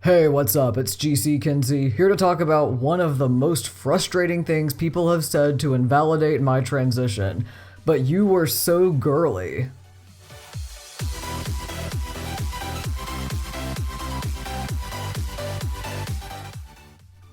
Hey, what's up? It's GC Kinsey, here to talk about one of the most frustrating things people have said to invalidate my transition. But you were so girly.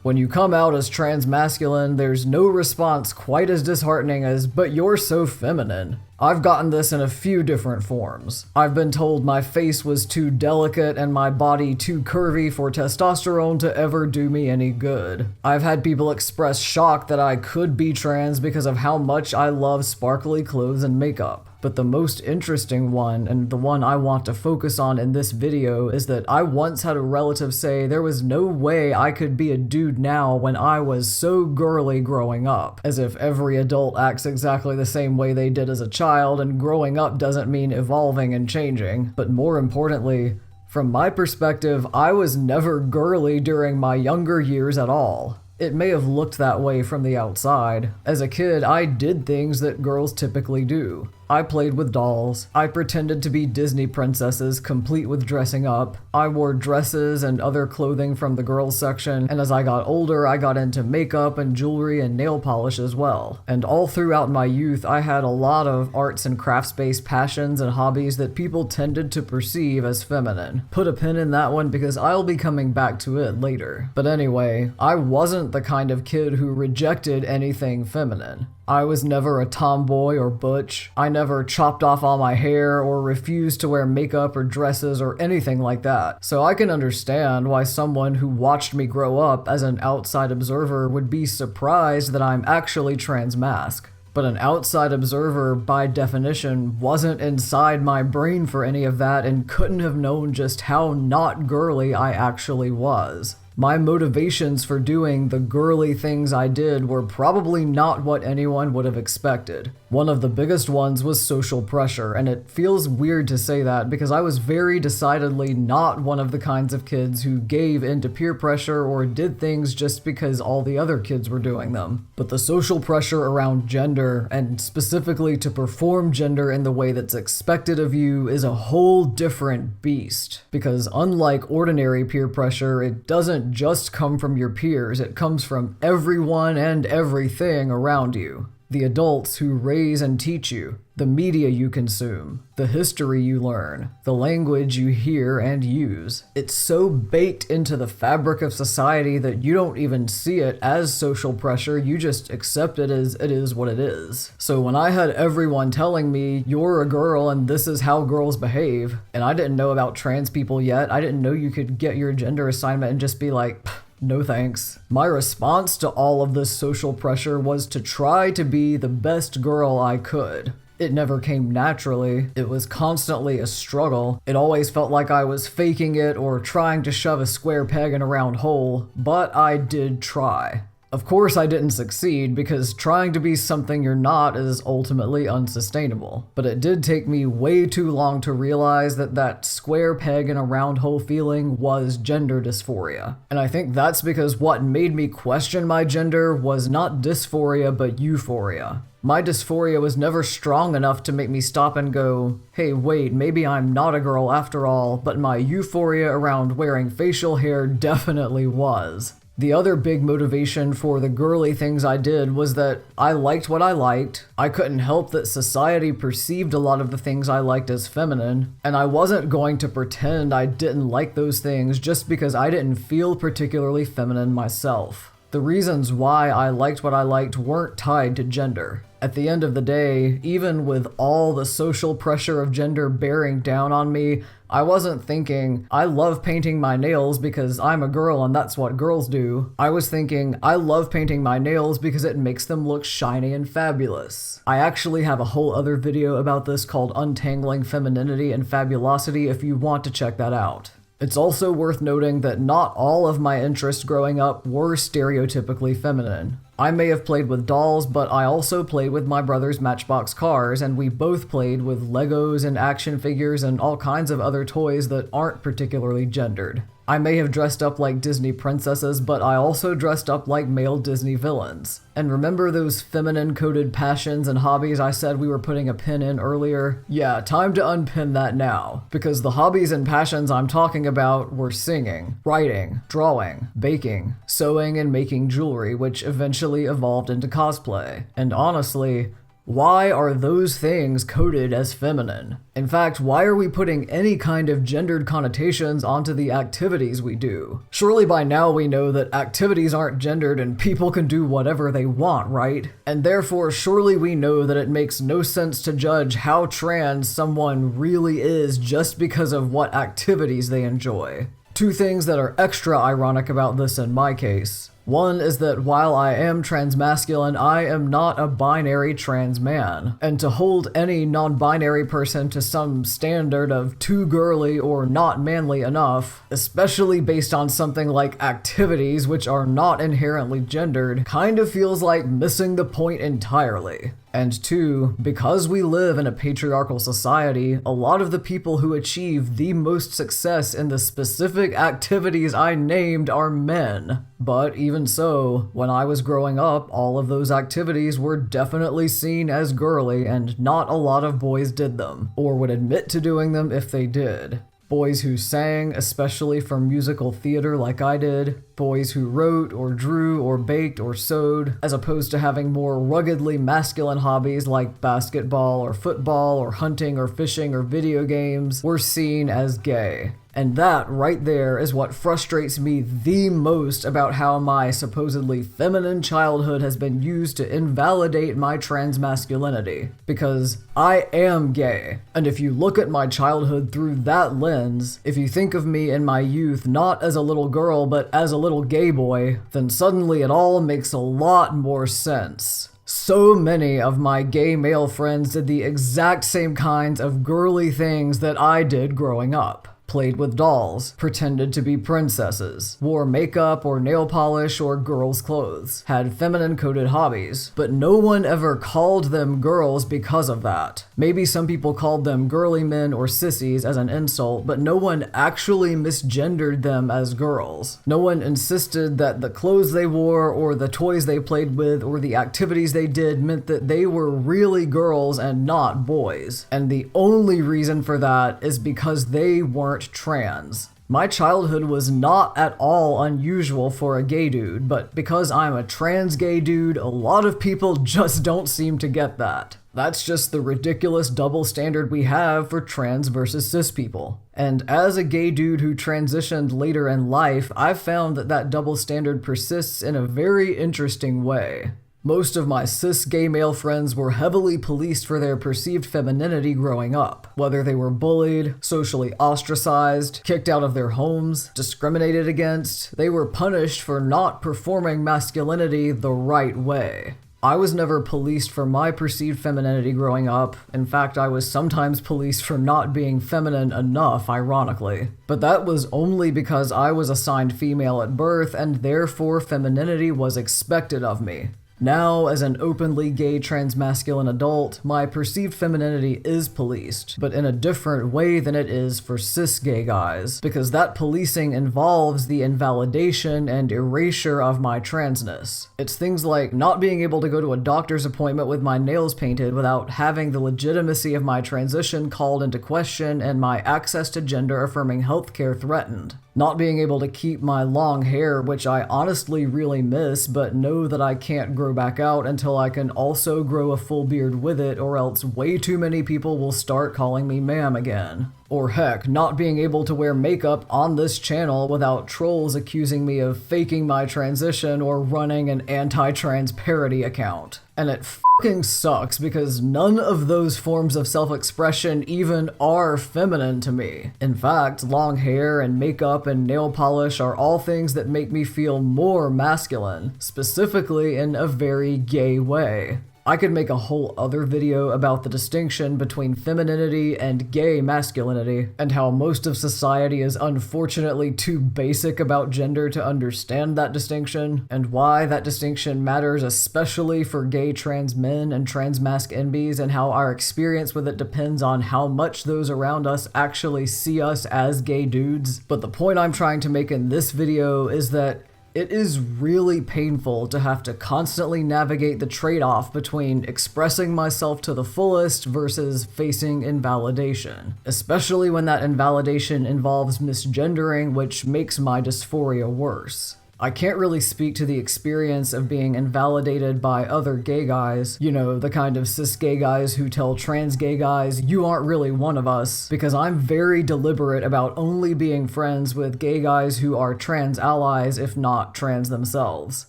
When you come out as transmasculine, there's no response quite as disheartening as, but you're so feminine. I've gotten this in a few different forms. I've been told my face was too delicate and my body too curvy for testosterone to ever do me any good. I've had people express shock that I could be trans because of how much I love sparkly clothes and makeup. But the most interesting one, and the one I want to focus on in this video, is that I once had a relative say there was no way I could be a dude now when I was so girly growing up. As if every adult acts exactly the same way they did as a child, and growing up doesn't mean evolving and changing. But more importantly, from my perspective, I was never girly during my younger years at all. It may have looked that way from the outside. As a kid, I did things that girls typically do. I played with dolls. I pretended to be Disney princesses, complete with dressing up. I wore dresses and other clothing from the girls section, and as I got older, I got into makeup and jewelry and nail polish as well. And all throughout my youth, I had a lot of arts and crafts-based passions and hobbies that people tended to perceive as feminine. Put a pin in that one because I'll be coming back to it later. But anyway, I wasn't the kind of kid who rejected anything feminine. I was never a tomboy or butch. I never chopped off all my hair or refused to wear makeup or dresses or anything like that. So I can understand why someone who watched me grow up as an outside observer would be surprised that I'm actually transmasc. But an outside observer, by definition, wasn't inside my brain for any of that and couldn't have known just how not girly I actually was. My motivations for doing the girly things I did were probably not what anyone would have expected. One of the biggest ones was social pressure, and it feels weird to say that because I was very decidedly not one of the kinds of kids who gave into peer pressure or did things just because all the other kids were doing them. But the social pressure around gender, and specifically to perform gender in the way that's expected of you, is a whole different beast. Because unlike ordinary peer pressure, it doesn't just come from your peers, it comes from everyone and everything around you. The adults who raise and teach you, the media you consume, the history you learn, the language you hear and use. It's so baked into the fabric of society that you don't even see it as social pressure, you just accept it as it is what it is. So when I had everyone telling me, you're a girl and this is how girls behave, and I didn't know about trans people yet, I didn't know you could get your gender assignment and just be like, no thanks. My response to all of this social pressure was to try to be the best girl I could. It never came naturally. It was constantly a struggle. It always felt like I was faking it or trying to shove a square peg in a round hole, but I did try. Of course I didn't succeed because trying to be something you're not is ultimately unsustainable. But it did take me way too long to realize that that square peg in a round hole feeling was gender dysphoria. And I think that's because what made me question my gender was not dysphoria but euphoria. My dysphoria was never strong enough to make me stop and go, hey wait, maybe I'm not a girl after all, but my euphoria around wearing facial hair definitely was. The other big motivation for the girly things I did was that I liked what I liked, I couldn't help that society perceived a lot of the things I liked as feminine, and I wasn't going to pretend I didn't like those things just because I didn't feel particularly feminine myself. The reasons why I liked what I liked weren't tied to gender. At the end of the day, even with all the social pressure of gender bearing down on me, I wasn't thinking, I love painting my nails because I'm a girl and that's what girls do. I was thinking, I love painting my nails because it makes them look shiny and fabulous. I actually have a whole other video about this called Untangling Femininity and Fabulosity if you want to check that out. It's also worth noting that not all of my interests growing up were stereotypically feminine. I may have played with dolls, but I also played with my brother's Matchbox cars, and we both played with Legos and action figures and all kinds of other toys that aren't particularly gendered. I may have dressed up like Disney princesses, but I also dressed up like male Disney villains. And remember those feminine-coded passions and hobbies I said we were putting a pin in earlier? Yeah, time to unpin that now. Because the hobbies and passions I'm talking about were singing, writing, drawing, baking, sewing, and making jewelry, which eventually evolved into cosplay. And honestly, why are those things coded as feminine? In fact, why are we putting any kind of gendered connotations onto the activities we do? Surely by now we know that activities aren't gendered and people can do whatever they want, right? And therefore, surely we know that it makes no sense to judge how trans someone really is just because of what activities they enjoy. Two things that are extra ironic about this in my case. One is that while I am transmasculine, I am not a binary trans man. And to hold any non-binary person to some standard of too girly or not manly enough, especially based on something like activities which are not inherently gendered, kind of feels like missing the point entirely. And two, because we live in a patriarchal society, a lot of the people who achieve the most success in the specific activities I named are men. But even so, when I was growing up, all of those activities were definitely seen as girly, and not a lot of boys did them, or would admit to doing them if they did. Boys who sang, especially for musical theater like I did, boys who wrote or drew or baked or sewed, as opposed to having more ruggedly masculine hobbies like basketball or football or hunting or fishing or video games, were seen as gay. And that right there is what frustrates me the most about how my supposedly feminine childhood has been used to invalidate my trans masculinity. Because I am gay. And if you look at my childhood through that lens, if you think of me in my youth not as a little girl but as a little gay boy, then suddenly it all makes a lot more sense. So many of my gay male friends did the exact same kinds of girly things that I did growing up. Played with dolls, pretended to be princesses, wore makeup or nail polish or girls' clothes, had feminine-coded hobbies, but no one ever called them girls because of that. Maybe some people called them girly men or sissies as an insult, but no one actually misgendered them as girls. No one insisted that the clothes they wore or the toys they played with or the activities they did meant that they were really girls and not boys. And the only reason for that is because they weren't trans. My childhood was not at all unusual for a gay dude, but because I'm a trans gay dude, a lot of people just don't seem to get that. That's just the ridiculous double standard we have for trans versus cis people. And as a gay dude who transitioned later in life, I've found that that double standard persists in a very interesting way. Most of my cis gay male friends were heavily policed for their perceived femininity growing up. Whether they were bullied, socially ostracized, kicked out of their homes, discriminated against, they were punished for not performing masculinity the right way. I was never policed for my perceived femininity growing up. In fact, I was sometimes policed for not being feminine enough, ironically. But that was only because I was assigned female at birth, and therefore femininity was expected of me. Now, as an openly gay transmasculine adult, my perceived femininity is policed, but in a different way than it is for cis gay guys, because that policing involves the invalidation and erasure of my transness. It's things like not being able to go to a doctor's appointment with my nails painted without having the legitimacy of my transition called into question and my access to gender-affirming healthcare threatened. Not being able to keep my long hair, which I honestly really miss, but know that I can't grow back out until I can also grow a full beard with it, or else way too many people will start calling me ma'am again. Or heck, not being able to wear makeup on this channel without trolls accusing me of faking my transition or running an anti-trans parody account. And it fucking sucks because none of those forms of self-expression even are feminine to me. In fact, long hair and makeup and nail polish are all things that make me feel more masculine, specifically in a very gay way. I could make a whole other video about the distinction between femininity and gay masculinity, and how most of society is unfortunately too basic about gender to understand that distinction, and why that distinction matters especially for gay trans men and transmasc NBs, and how our experience with it depends on how much those around us actually see us as gay dudes. But the point I'm trying to make in this video is that it is really painful to have to constantly navigate the trade-off between expressing myself to the fullest versus facing invalidation, especially when that invalidation involves misgendering, which makes my dysphoria worse. I can't really speak to the experience of being invalidated by other gay guys, you know, the kind of cis gay guys who tell trans gay guys, you aren't really one of us, because I'm very deliberate about only being friends with gay guys who are trans allies, if not trans themselves.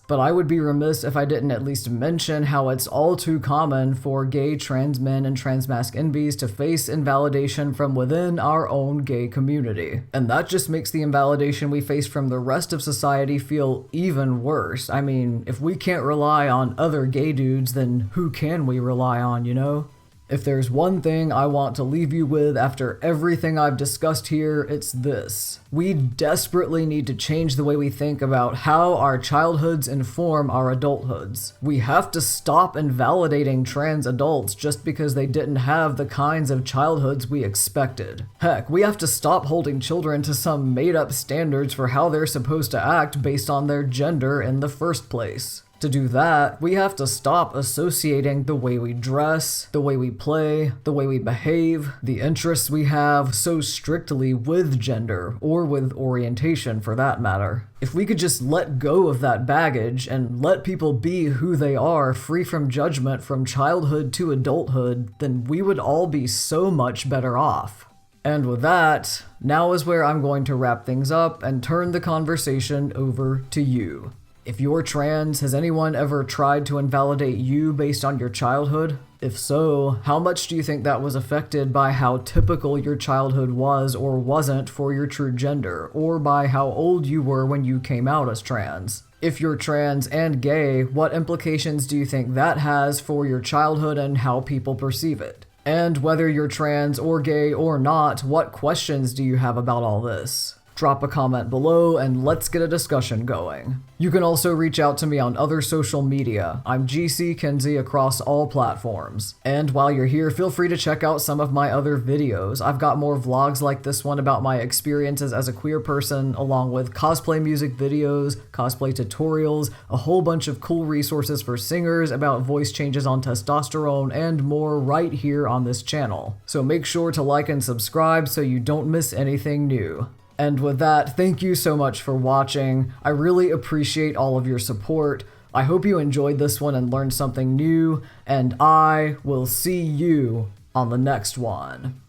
But I would be remiss if I didn't at least mention how it's all too common for gay trans men and transmasc NBs to face invalidation from within our own gay community. And that just makes the invalidation we face from the rest of society feel even worse. I mean, if we can't rely on other gay dudes, then who can we rely on, you know? If there's one thing I want to leave you with after everything I've discussed here, it's this. We desperately need to change the way we think about how our childhoods inform our adulthoods. We have to stop invalidating trans adults just because they didn't have the kinds of childhoods we expected. Heck, we have to stop holding children to some made-up standards for how they're supposed to act based on their gender in the first place. To do that, we have to stop associating the way we dress, the way we play, the way we behave, the interests we have so strictly with gender, or with orientation for that matter. If we could just let go of that baggage and let people be who they are, free from judgment from childhood to adulthood, then we would all be so much better off. And with that, now is where I'm going to wrap things up and turn the conversation over to you. If you're trans, has anyone ever tried to invalidate you based on your childhood? If so, how much do you think that was affected by how typical your childhood was or wasn't for your true gender, or by how old you were when you came out as trans? If you're trans and gay, what implications do you think that has for your childhood and how people perceive it? And whether you're trans or gay or not, what questions do you have about all this? Drop a comment below and let's get a discussion going. You can also reach out to me on other social media. I'm GC Kenzie across all platforms. And while you're here, feel free to check out some of my other videos. I've got more vlogs like this one about my experiences as a queer person, along with cosplay music videos, cosplay tutorials, a whole bunch of cool resources for singers about voice changes on testosterone, and more right here on this channel. So make sure to like and subscribe so you don't miss anything new. And with that, thank you so much for watching. I really appreciate all of your support. I hope you enjoyed this one and learned something new, and I will see you on the next one.